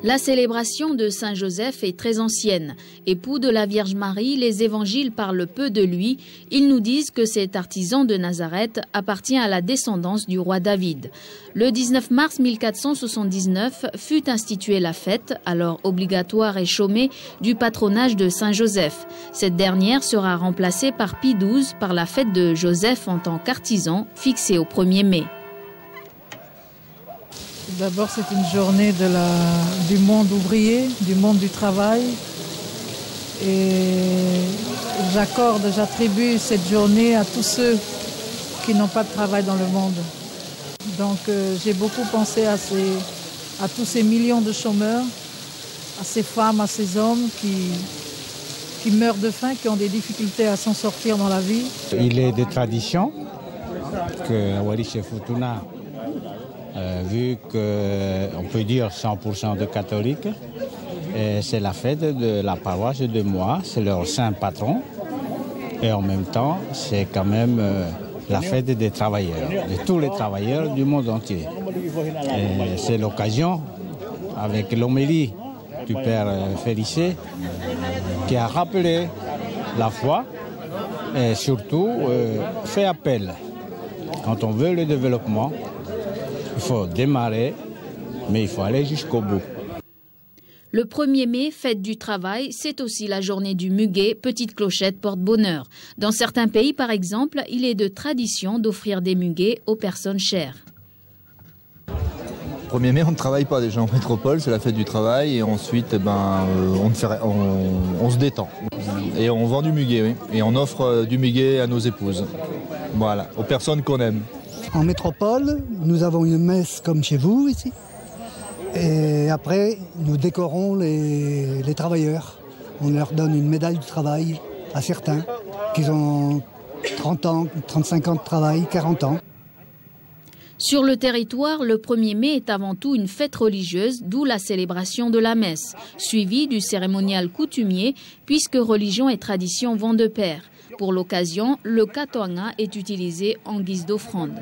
La célébration de Saint Joseph est très ancienne. Époux de la Vierge Marie, les évangiles parlent peu de lui. Ils nous disent que cet artisan de Nazareth appartient à la descendance du roi David. Le 19 mars 1479 fut instituée la fête, alors obligatoire et chômée, du patronage de Saint Joseph. Cette dernière sera remplacée par Pie XII par la fête de Joseph en tant qu'artisan, fixée au 1er mai. D'abord, c'est une journée du monde ouvrier, du monde du travail. Et j'attribue cette journée à tous ceux qui n'ont pas de travail dans le monde. Donc j'ai beaucoup pensé à tous ces millions de chômeurs, à ces femmes, à ces hommes qui meurent de faim, qui ont des difficultés à s'en sortir dans la vie. Il est de tradition que Warishe Futuna, vu qu'on peut dire 100% de catholiques, c'est la fête de la paroisse de Moix, c'est leur saint patron. Et en même temps, c'est quand même la fête des travailleurs, de tous les travailleurs du monde entier. C'est l'occasion, avec l'homélie du Père Félicé, qui a rappelé la foi et surtout fait appel. Quand on veut le développement, il faut démarrer, mais il faut aller jusqu'au bout. Le 1er mai, fête du travail, c'est aussi la journée du muguet, petite clochette porte-bonheur. Dans certains pays, par exemple, il est de tradition d'offrir des muguets aux personnes chères. 1er mai, on ne travaille pas déjà en métropole, c'est la fête du travail. Et ensuite, on se détend. Et on vend du muguet, oui. Et on offre du muguet à nos épouses. Voilà, aux personnes qu'on aime. En métropole, nous avons une messe comme chez vous ici. Et après, nous décorons les travailleurs. On leur donne une médaille de travail à certains qui ont 30 ans, 35 ans de travail, 40 ans. Sur le territoire, le 1er mai est avant tout une fête religieuse, d'où la célébration de la messe, suivie du cérémonial coutumier, puisque religion et tradition vont de pair. Pour l'occasion, le katoanga est utilisé en guise d'offrande.